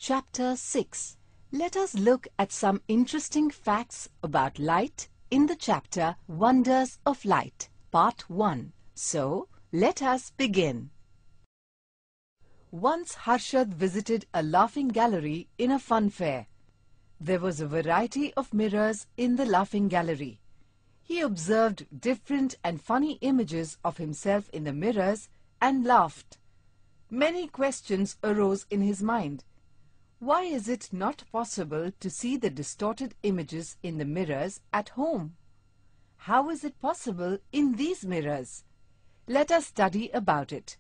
Chapter 6. Let us look at some interesting facts about light in the chapter Wonders of Light, Part 1. So, let us begin. Once Harshad visited a laughing gallery in a fun fair. There was a variety of mirrors in the laughing gallery. He observed different and funny images of himself in the mirrors and laughed. Many questions arose in his mind. Why is it not possible to see the distorted images in the mirrors at home? How is it possible in these mirrors? Let us study about it.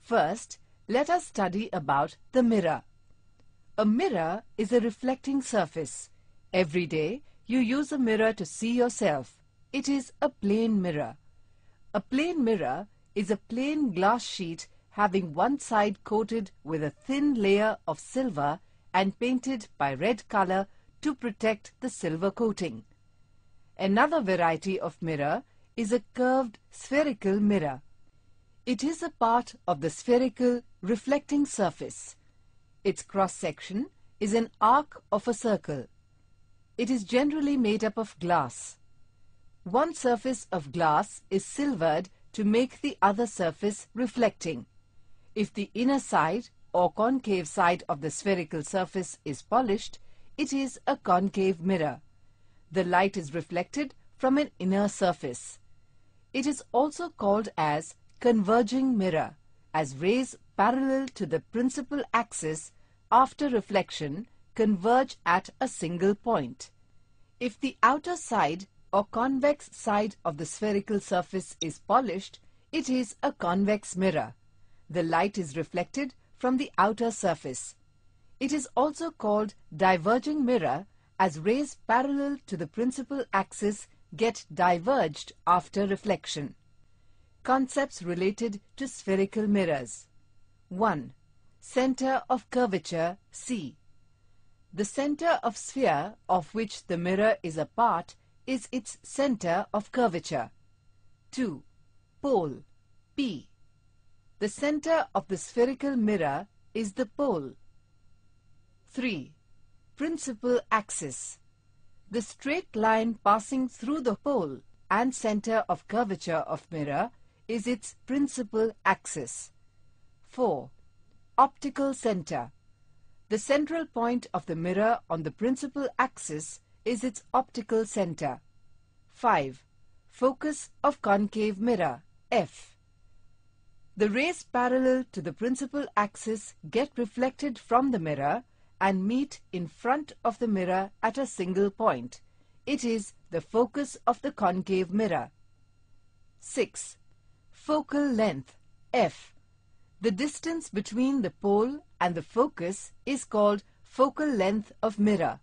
First, let us study about the mirror. A mirror is a reflecting surface. Every day, you use a mirror to see yourself. It is a plane mirror. A plane mirror is a plain glass sheet having one side coated with a thin layer of silver and painted by red color to protect the silver coating. Another variety of mirror is a curved spherical mirror. It is a part of the spherical reflecting surface. Its cross-section is an arc of a circle. It is generally made up of glass. One surface of glass is silvered to make the other surface reflecting. If the inner side or concave side of the spherical surface is polished, it is a concave mirror. The light is reflected from an inner surface. It is also called as converging mirror, as rays parallel to the principal axis after reflection converge at a single point. If the outer side or convex side of the spherical surface is polished, it is a convex mirror. The light is reflected from the outer surface. It is also called diverging mirror, as rays parallel to the principal axis get diverged after reflection. Concepts related to spherical mirrors. 1. Center of curvature C. The center of sphere of which the mirror is a part is its center of curvature. 2. Pole P. The center of the spherical mirror is the pole. 3. Principal axis. The straight line passing through the pole and center of curvature of mirror is its principal axis. 4. Optical center. The central point of the mirror on the principal axis is its optical center. 5. Focus of concave mirror F. The rays parallel to the principal axis get reflected from the mirror and meet in front of the mirror at a single point. It is the focus of the concave mirror. 6. Focal length F. The distance between the pole and the focus is called focal length of mirror.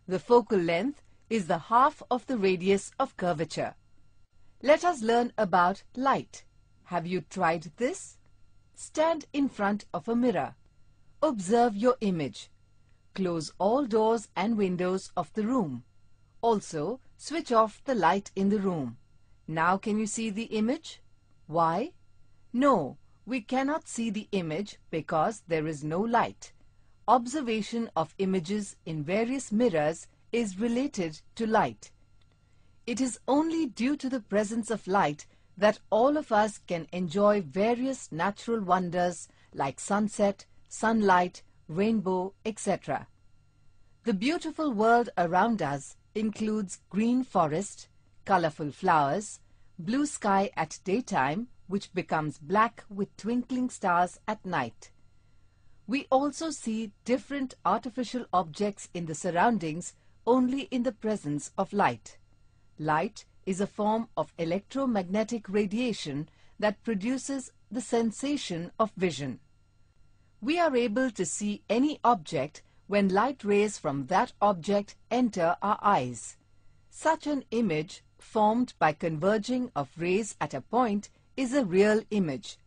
The focal length is the half of the radius of curvature. Let us learn about light. Have you tried this? Stand in front of a mirror. Observe your image. Close all doors and windows of the room. Also, switch off the light in the room. Now can you see the image? Why? No, we cannot see the image because there is no light. Observation of images in various mirrors is related to light. It is only due to the presence of light that all of us can enjoy various natural wonders like sunset, sunlight, rainbow, etc. The beautiful world around us includes green forest, colorful flowers, blue sky at daytime which becomes black with twinkling stars at night. We also see different artificial objects in the surroundings only in the presence of light. Light is a form of electromagnetic radiation that produces the sensation of vision. We are able to see any object when light rays from that object enter our eyes. Such an image, formed by converging of rays at a point, is a real image.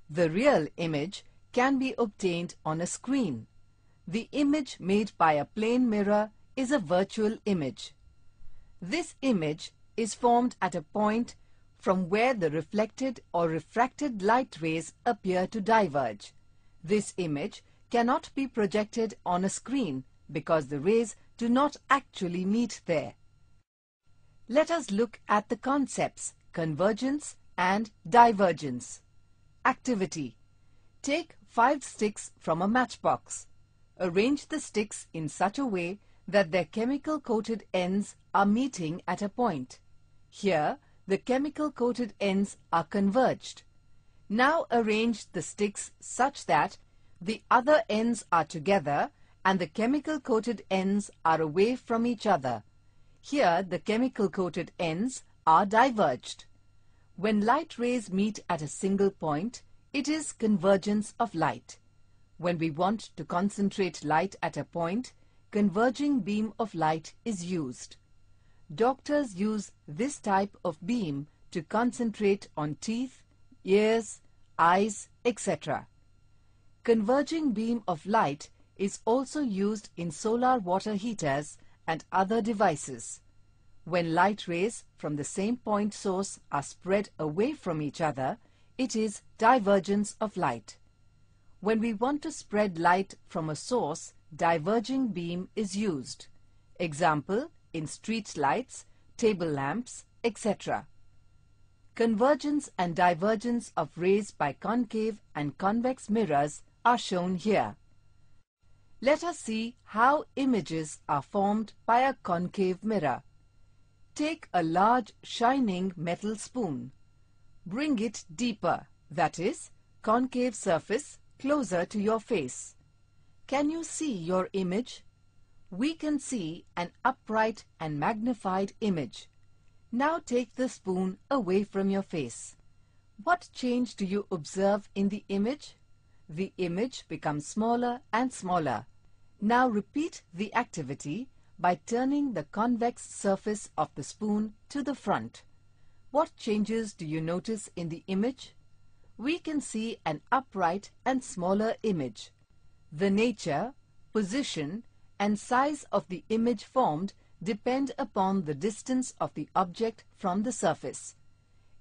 The real image can be obtained on a screen. The image made by a plane mirror is a virtual image. This image is formed at a point from where the reflected or refracted light rays appear to diverge. This image cannot be projected on a screen because the rays do not actually meet there. Let us look at the concepts convergence and divergence. Activity. Take 5 sticks from a matchbox. Arrange the sticks in such a way that their chemical-coated ends are meeting at a point. Here, the chemical-coated ends are converged. Now arrange the sticks such that the other ends are together and the chemical-coated ends are away from each other. Here, the chemical-coated ends are diverged. When light rays meet at a single point, it is convergence of light. When we want to concentrate light at a point, converging beam of light is used. Doctors use this type of beam to concentrate on teeth, ears, eyes, etc. Converging beam of light is also used in solar water heaters and other devices. When light rays from the same point source are spread away from each other, it is divergence of light. When we want to spread light from a source, diverging beam is used. Example, in street lights, table lamps, etc. Convergence and divergence of rays by concave and convex mirrors are shown here. Let us see how images are formed by a concave mirror. Take a large shining metal spoon. Bring it deeper, that is, concave surface closer to your face. Can you see your image? We can see an upright and magnified image. Now take the spoon away from your face. What change do you observe in the image? The image becomes smaller and smaller. Now repeat the activity by turning the convex surface of the spoon to the front. What changes do you notice in the image? We can see an upright and smaller image. The nature, position, and size of the image formed depend upon the distance of the object from the surface.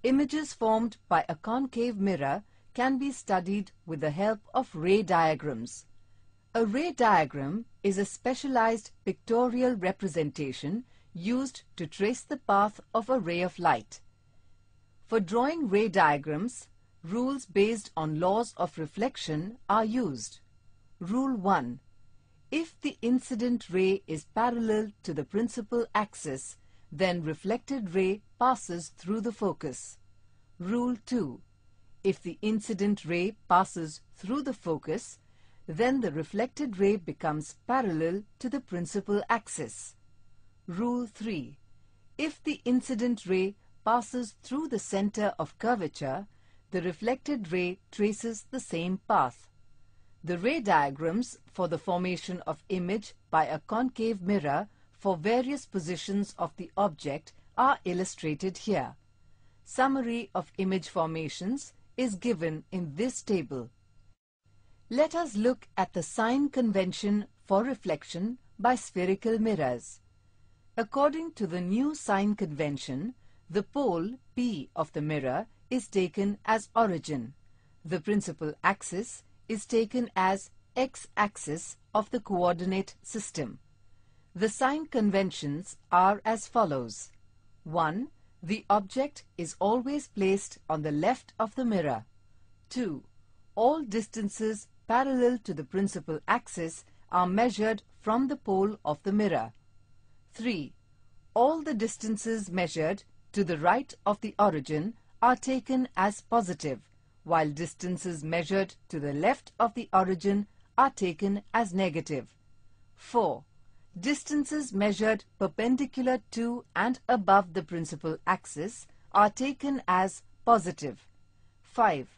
Images formed by a concave mirror can be studied with the help of ray diagrams. A ray diagram is a specialized pictorial representation used to trace the path of a ray of light. For drawing ray diagrams, rules based on laws of reflection are used. Rule 1. If the incident ray is parallel to the principal axis, then reflected ray passes through the focus. Rule 2. If the incident ray passes through the focus, then the reflected ray becomes parallel to the principal axis. Rule 3. If the incident ray passes through the center of curvature, the reflected ray traces the same path. The ray diagrams for the formation of image by a concave mirror for various positions of the object are illustrated here. Summary of image formations is given in this table. Let us look at the sign convention for reflection by spherical mirrors. According to the new sign convention, the pole P of the mirror is taken as origin. The principal axis is taken as x-axis of the coordinate system. The sign conventions are as follows. 1. The object is always placed on the left of the mirror. 2. All distances parallel to the principal axis are measured from the pole of the mirror. 3. All the distances measured to the right of the origin are taken as positive, while distances measured to the left of the origin are taken as negative. 4. Distances measured perpendicular to and above the principal axis are taken as positive. 5.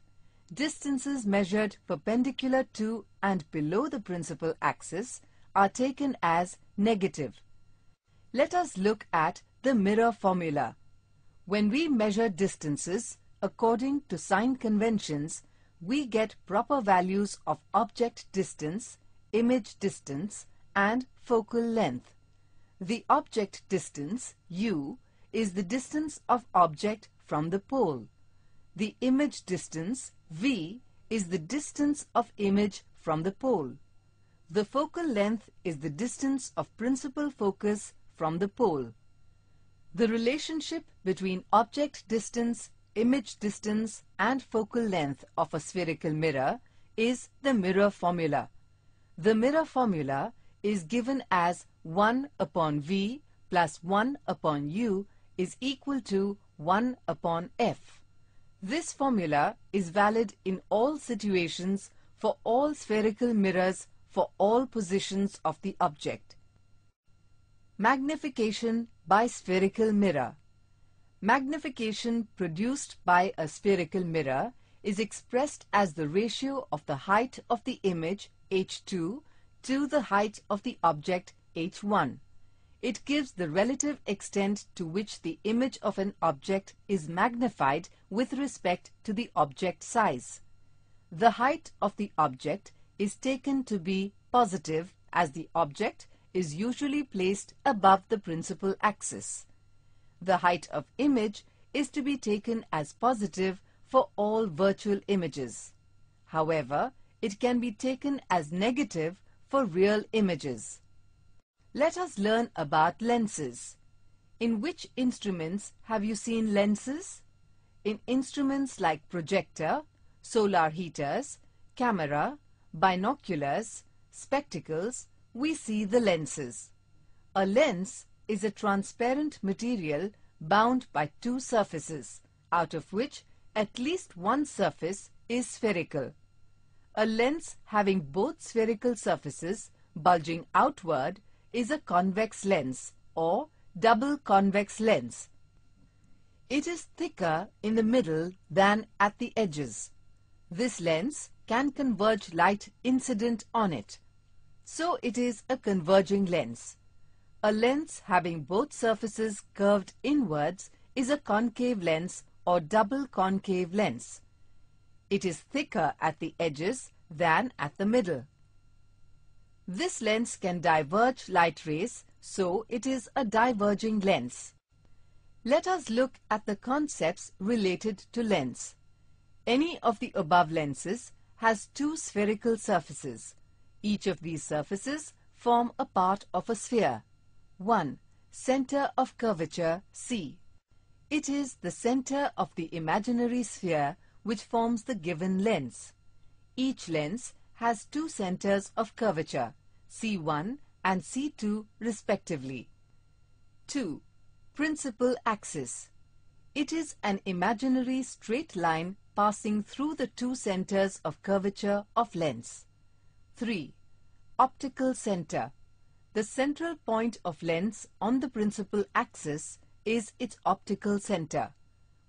Distances measured perpendicular to and below the principal axis are taken as negative. Let us look at the mirror formula. When we measure distances according to sign conventions, we get proper values of object distance, image distance, and focal length. The object distance, u, is the distance of object from the pole. The image distance, v, is the distance of image from the pole. The focal length is the distance of principal focus from the pole. The relationship between object distance, image distance and focal length of a spherical mirror is the mirror formula. The mirror formula is given as 1 upon V plus 1 upon U is equal to 1 upon F. This formula is valid in all situations for all spherical mirrors for all positions of the object. Magnification by spherical mirror. Magnification produced by a spherical mirror is expressed as the ratio of the height of the image h2 to the height of the object h1. It gives the relative extent to which the image of an object is magnified with respect to the object size. The height of the object is taken to be positive as the object is usually placed above the principal axis. The height of image is to be taken as positive for all virtual images. However, it can be taken as negative for real images. Let us learn about lenses. In which instruments have you seen lenses? In instruments like projector, solar heaters, camera, binoculars, spectacles, we see the lenses. A lens is a transparent material bound by two surfaces, out of which at least one surface is spherical. A lens having both spherical surfaces bulging outward is a convex lens or double convex lens. It is thicker in the middle than at the edges. This lens can converge light incident on it. So it is a converging lens. A lens having both surfaces curved inwards is a concave lens or double concave lens. It is thicker at the edges than at the middle. This lens can diverge light rays, so it is a diverging lens. Let us look at the concepts related to lens. Any of the above lenses has two spherical surfaces. Each of these surfaces form a part of a sphere. 1. Center of curvature C. It is the center of the imaginary sphere which forms the given lens. Each lens has two centers of curvature, C1 and C2 respectively. 2. Principal axis. It is an imaginary straight line passing through the two centers of curvature of lens. 3. Optical center. The central point of lens on the principal axis is its optical center.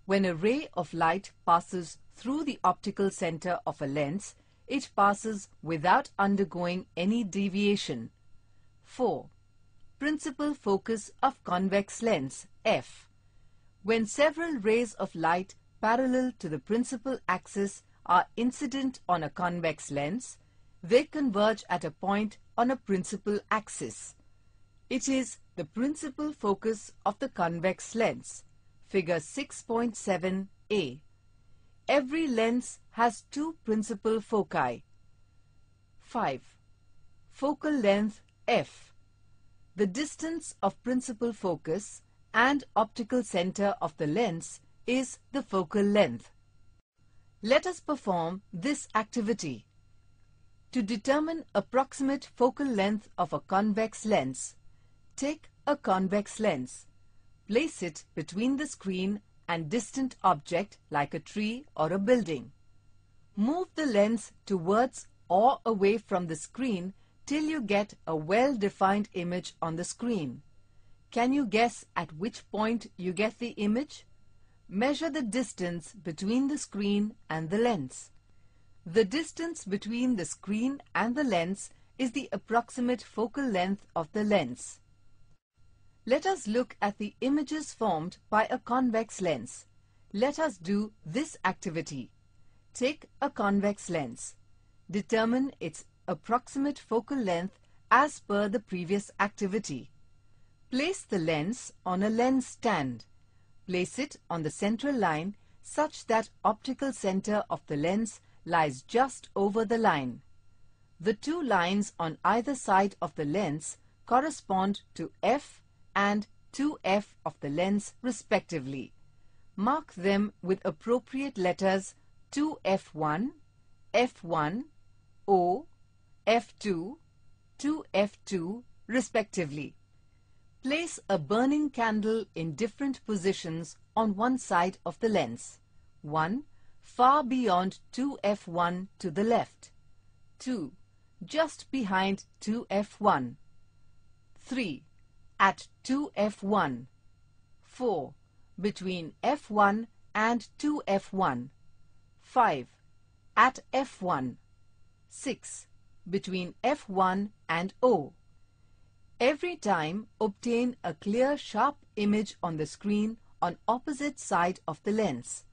When a ray of light passes through the optical center of a lens, it passes without undergoing any deviation. 4. Principal focus of convex lens F. When several rays of light parallel to the principal axis are incident on a convex lens, they converge at a point on a principal axis. It is the principal focus of the convex lens. Figure 6.7a. Every lens has two principal foci. 5. Focal length F. The distance of principal focus and optical center of the lens is the focal length. Let us perform this activity. To determine approximate focal length of a convex lens, take a convex lens. Place it between the screen and distant object like a tree or a building. Move the lens towards or away from the screen till you get a well-defined image on the screen. Can you guess at which point you get the image? Measure the distance between the screen and the lens. The distance between the screen and the lens is the approximate focal length of the lens. Let us look at the images formed by a convex lens. Let us do this activity. Take a convex lens. Determine its approximate focal length as per the previous activity. Place the lens on a lens stand. Place it on the central line such that optical center of the lens lies just over the line. The two lines on either side of the lens correspond to f and 2f of the lens respectively. Mark them with appropriate letters 2f1, f1, O, f2, 2f2 respectively. Place a burning candle in different positions on one side of the lens. 1. Far beyond 2f1 to the left. 2. Just behind 2f1. 3. At 2f1. 4. Between f1 and 2f1. 5. At f1. 6. Between f1 and O. Every time, obtain a clear, sharp image on the screen on opposite side of the lens.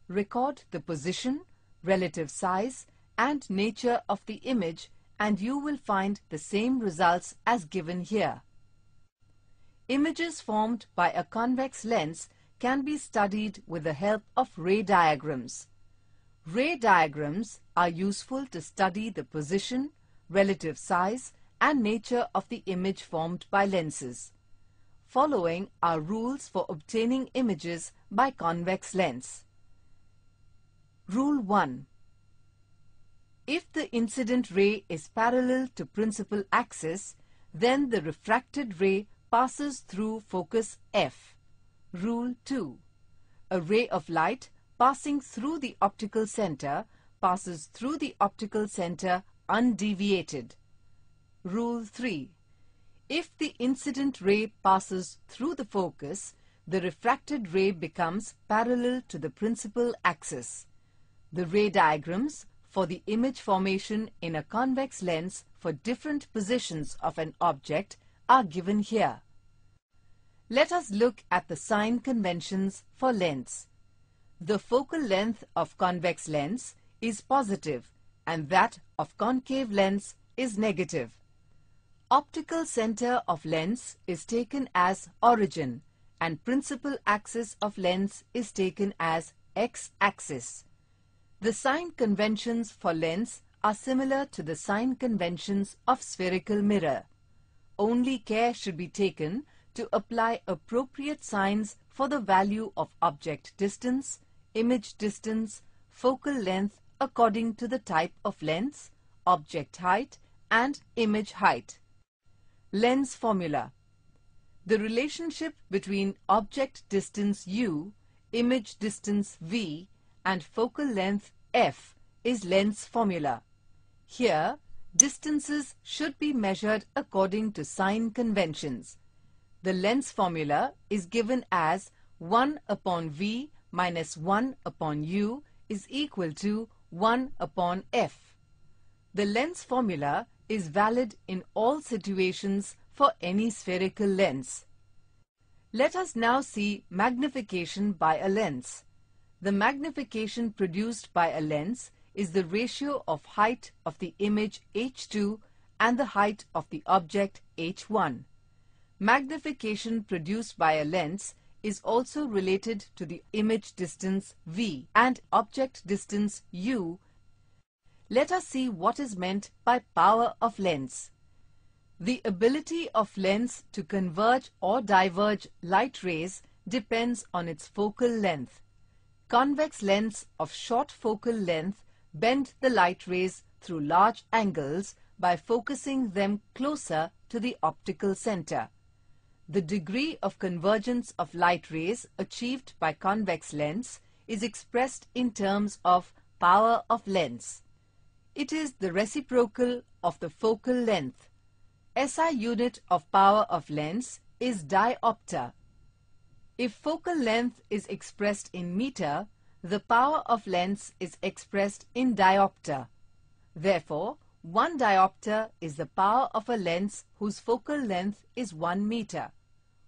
Record the position, relative size, and nature of the image, and you will find the same results as given here. Images formed by a convex lens can be studied with the help of ray diagrams. Ray diagrams are useful to study the position, relative size, and nature of the image formed by lenses. Following are rules for obtaining images by convex lens. Rule 1. If the incident ray is parallel to principal axis, then the refracted ray passes through focus F. Rule 2. A ray of light passing through the optical center passes through the optical center undeviated. Rule 3. If the incident ray passes through the focus, the refracted ray becomes parallel to the principal axis. The ray diagrams for the image formation in a convex lens for different positions of an object are given here. Let us look at the sign conventions for lens. The focal length of convex lens is positive and that of concave lens is negative. Optical center of lens is taken as origin and principal axis of lens is taken as x-axis. The sign conventions for lens are similar to the sign conventions of spherical mirror. Only care should be taken to apply appropriate signs for the value of object distance, image distance, focal length according to the type of lens, object height, and image height. Lens formula. The relationship between object distance u, image distance v, and focal length f is lens formula. Here, distances should be measured according to sign conventions. The lens formula is given as 1 upon v minus 1 upon u is equal to 1 upon f. The lens formula is valid in all situations for any spherical lens. Let us now see magnification by a lens. The magnification produced by a lens is the ratio of height of the image h2 and the height of the object h1. Magnification produced by a lens is also related to the image distance v and object distance u. Let us see what is meant by power of lens. The ability of lens to converge or diverge light rays depends on its focal length. Convex lens of short focal length bend the light rays through large angles by focusing them closer to the optical center. The degree of convergence of light rays achieved by convex lens is expressed in terms of power of lens. It is the reciprocal of the focal length. SI unit of power of lens is diopter. If focal length is expressed in meter, the power of lens is expressed in diopter. Therefore, 1 diopter is the power of a lens whose focal length is 1 meter.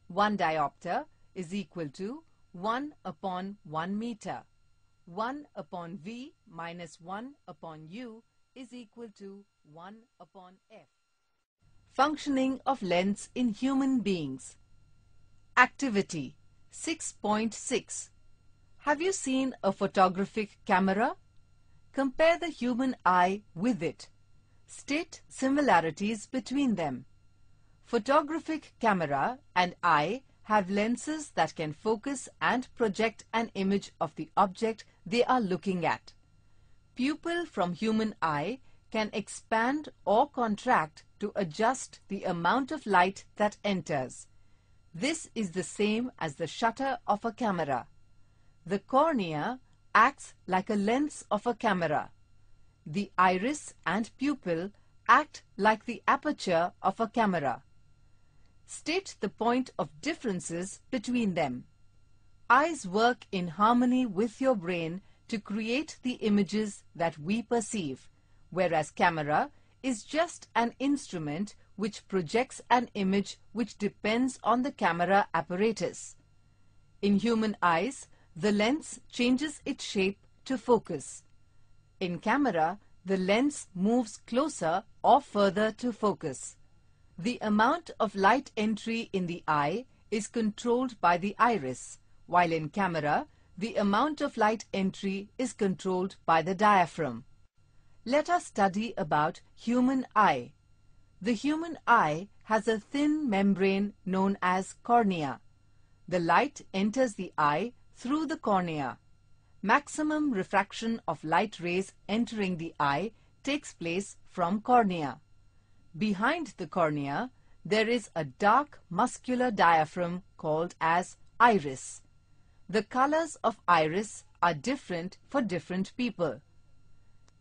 1 diopter is equal to 1 upon 1 meter. 1 upon V minus 1 upon U is equal to 1 upon F. Functioning of lens in human beings. Activity 6.6. Have you seen a photographic camera? Compare the human eye with it. State similarities between them. Photographic camera and eye have lenses that can focus and project an image of the object they are looking at. Pupil from human eye can expand or contract to adjust the amount of light that enters. This is the same as the shutter of a camera. The cornea acts like a lens of a camera. The iris and pupil act like the aperture of a camera. State the point of differences between them. Eyes work in harmony with your brain to create the images that we perceive, whereas camera is just an instrument which projects an image which depends on the camera apparatus. In human eyes, the lens changes its shape to focus. In camera, the lens moves closer or further to focus. The amount of light entry in the eye is controlled by the iris, while in camera, the amount of light entry is controlled by the diaphragm. Let us study about human eye. The human eye has a thin membrane known as cornea. The light enters the eye through the cornea. Maximum refraction of light rays entering the eye takes place from cornea. Behind the cornea, there is a dark muscular diaphragm called as iris. The colors of iris are different for different people.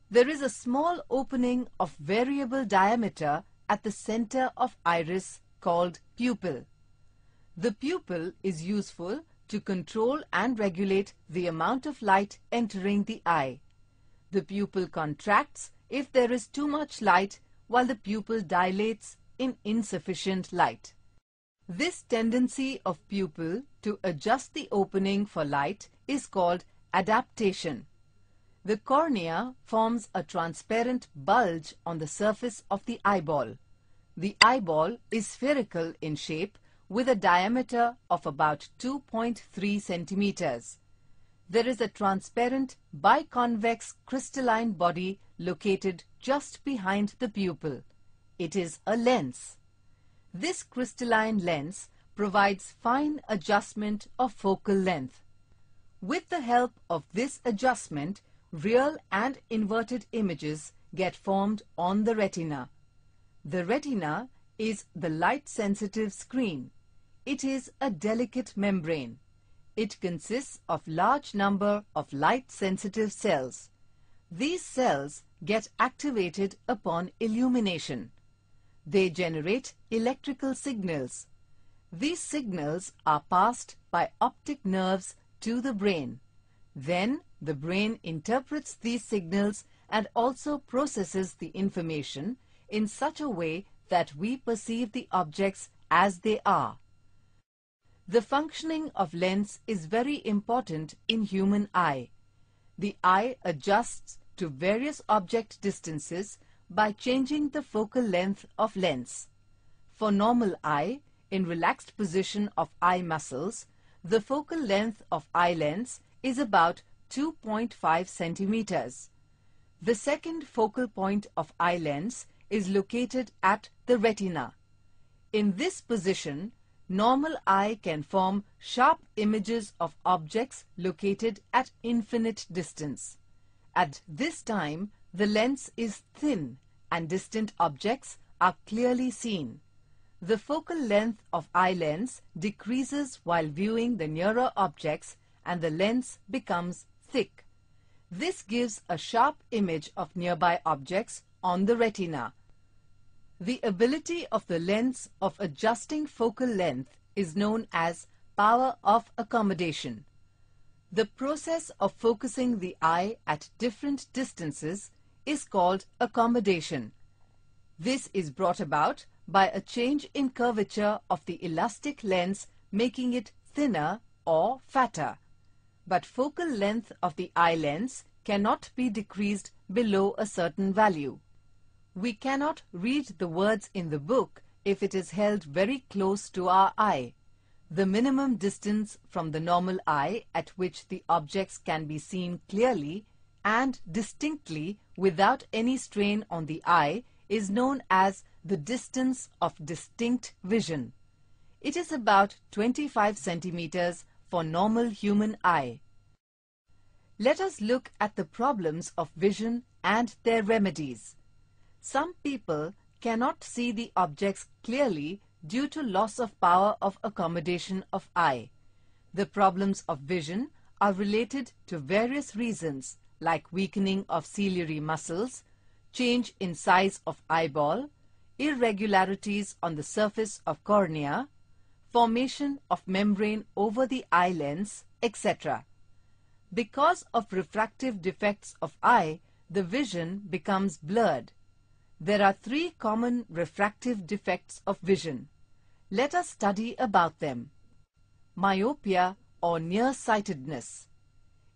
There is a small opening of variable diameter at the center of iris called pupil. The pupil is useful to control and regulate the amount of light entering the eye. The pupil contracts if there is too much light, while the pupil dilates in insufficient light. This tendency of pupil to adjust the opening for light is called adaptation. The cornea forms a transparent bulge on the surface of the eyeball. The eyeball is spherical in shape with a diameter of about 2.3 centimeters. There is a transparent biconvex crystalline body located just behind the pupil. It is a lens. This crystalline lens provides fine adjustment of focal length. With the help of this adjustment, real and inverted images get formed on the retina. The retina is the light-sensitive screen. It is a delicate membrane. It consists of large number of light-sensitive cells. These cells get activated upon illumination. They generate electrical signals. These signals are passed by optic nerves to the brain. Then the brain interprets these signals and also processes the information in such a way that we perceive the objects as they are. The functioning of lens is very important in human eye. The eye adjusts to various object distances by changing the focal length of lens. For normal eye, in relaxed position of eye muscles, the focal length of eye lens is about 2.5 centimeters. The second focal point of eye lens is located at the retina. In this position, normal eye can form sharp images of objects located at infinite distance. At this time, the lens is thin and distant objects are clearly seen. The focal length of eye lens decreases while viewing the nearer objects and the lens becomes thick. This gives a sharp image of nearby objects on the retina. The ability of the lens of adjusting focal length is known as power of accommodation. The process of focusing the eye at different distances is called accommodation. This is brought about by a change in curvature of the elastic lens, making it thinner or fatter. But focal length of the eye lens cannot be decreased below a certain value. We cannot read the words in the book if it is held very close to our eye. The minimum distance from the normal eye at which the objects can be seen clearly and distinctly without any strain on the eye is known as the distance of distinct vision. It is about 25 centimeters for normal human eye. Let us look at the problems of vision and their remedies. Some people cannot see the objects clearly due to loss of power of accommodation of eye. The problems of vision are related to various reasons like weakening of ciliary muscles, change in size of eyeball, irregularities on the surface of cornea, formation of membrane over the eye lens, etc. Because of refractive defects of eye, the vision becomes blurred. There are three common refractive defects of vision. Let us study about them. Myopia or nearsightedness.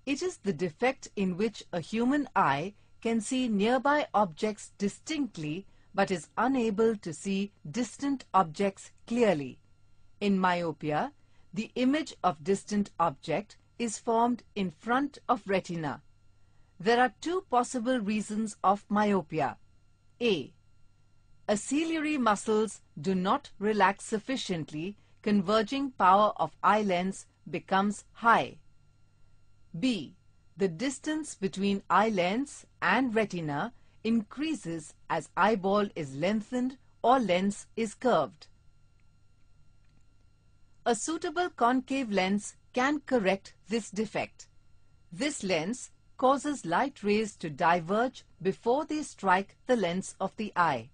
It is the defect in which a human eye can see nearby objects distinctly but is unable to see distant objects clearly. In myopia, the image of distant object is formed in front of retina. There are two possible reasons of myopia. A. Ciliary muscles do not relax sufficiently, converging power of eye lens becomes high. B. The distance between eye lens and retina increases as eyeball is lengthened or lens is curved. A suitable concave lens can correct this defect. This lens causes light rays to diverge before they strike the lens of the eye.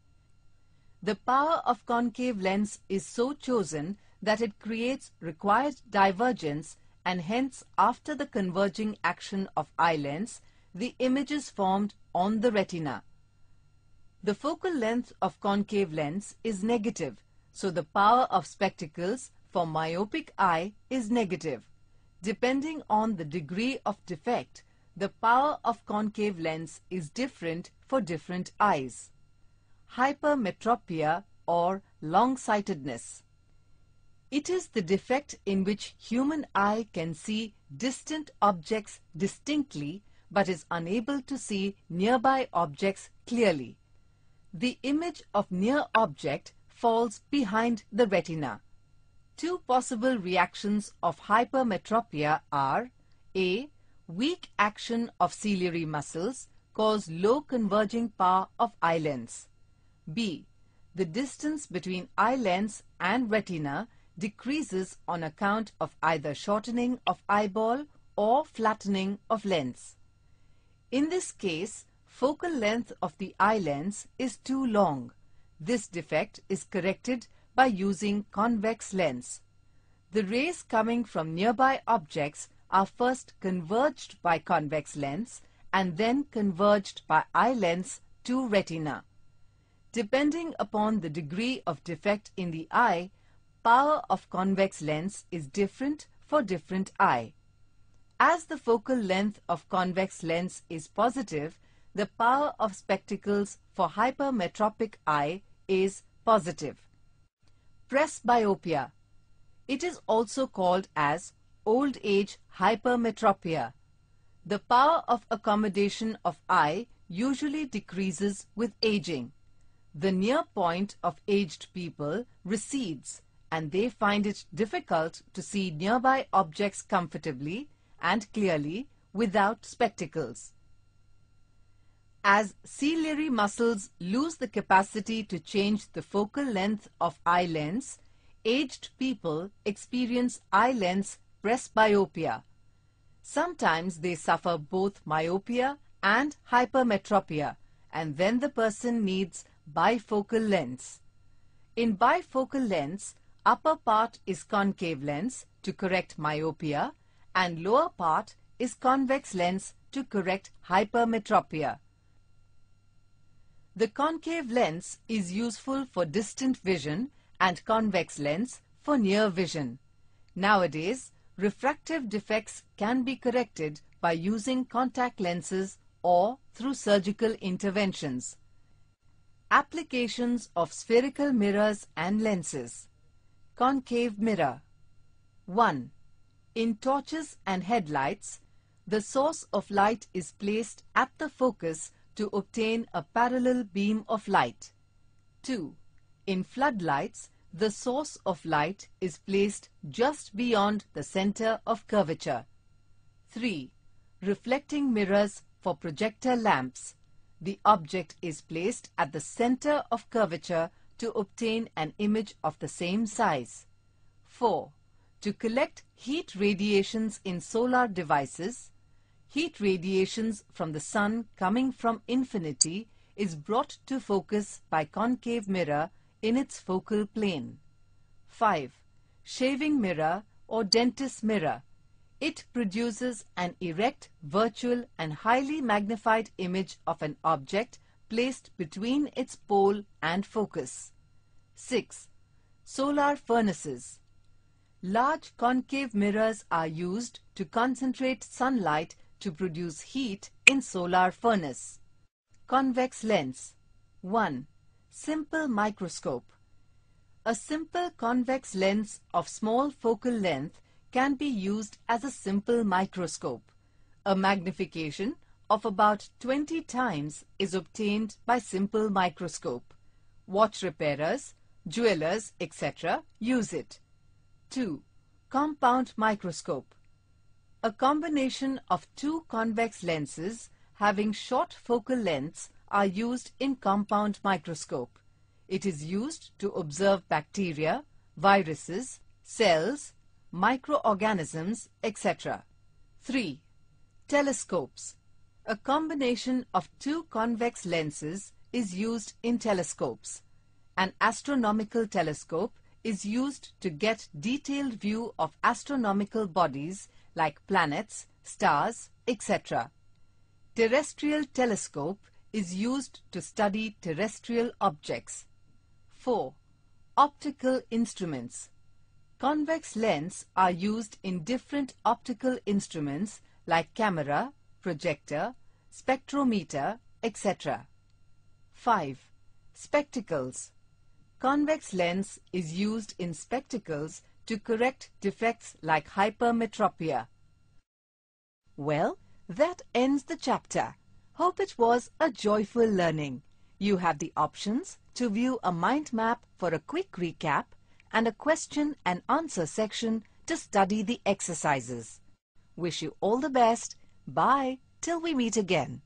The power of concave lens is so chosen that it creates required divergence, and hence after the converging action of eye lens, the image is formed on the retina. The focal length of concave lens is negative, so the power of spectacles for myopic eye is negative. Depending on the degree of defect, the power of concave lens is different for different eyes. Hypermetropia or long-sightedness. It is the defect in which human eye can see distant objects distinctly but is unable to see nearby objects clearly. The image of near object falls behind the retina. Two possible reactions of hypermetropia are A. Weak action of ciliary muscles cause low converging power of eye lens. B. The distance between eye lens and retina decreases on account of either shortening of eyeball or flattening of lens. In this case, focal length of the eye lens is too long. This defect is corrected by using convex lens. The rays coming from nearby objects are first converged by convex lens and then converged by eye lens to retina. Depending upon the degree of defect in the eye, power of convex lens is different for different eye. As the focal length of convex lens is positive, the power of spectacles for hypermetropic eye is positive. Presbyopia. It is also called as old age hypermetropia. The power of accommodation of eye usually decreases with aging. The near point of aged people recedes and they find it difficult to see nearby objects comfortably and clearly without spectacles. As ciliary muscles lose the capacity to change the focal length of eye lens, aged people experience eye lens presbyopia. Sometimes they suffer both myopia and hypermetropia, and then the person needs bifocal lens. In bifocal lens, upper part is concave lens to correct myopia and lower part is convex lens to correct hypermetropia. The concave lens is useful for distant vision and convex lens for near vision. Nowadays, refractive defects can be corrected by using contact lenses or through surgical interventions. Applications of spherical mirrors and lenses. Concave mirror. 1. In torches and headlights, the source of light is placed at the focus to obtain a parallel beam of light. 2. In floodlights, the source of light is placed just beyond the center of curvature. 3. Reflecting mirrors for projector lamps. The object is placed at the center of curvature to obtain an image of the same size. 4. To collect heat radiations in solar devices, heat radiations from the sun coming from infinity is brought to focus by concave mirror in its focal plane. 5. Shaving mirror or dentist mirror. It produces an erect, virtual and highly magnified image of an object placed between its pole and focus. 6. Solar furnaces. Large concave mirrors are used to concentrate sunlight to produce heat in solar furnace. Convex lens. 1. Simple microscope. A simple convex lens of small focal length can be used as a simple microscope. A magnification of about 20 times is obtained by simple microscope. Watch repairers, jewelers, etc. use it. 2. Compound microscope. A combination of two convex lenses having short focal lengths are used in compound microscope. It is used to observe bacteria, viruses, cells, microorganisms, etc. 3. Telescopes. A combination of two convex lenses is used in telescopes. An astronomical telescope is used to get detailed view of astronomical bodies like planets, stars, etc. Terrestrial telescope is used to study terrestrial objects. 4. Optical instruments. Convex lens are used in different optical instruments like camera, projector, spectrometer, etc. 5. Spectacles. Convex lens is used in spectacles to correct defects like hypermetropia. Well, that ends the chapter. Hope it was a joyful learning. You have the options to view a mind map for a quick recap and a question and answer section to study the exercises. Wish you all the best. Bye till we meet again.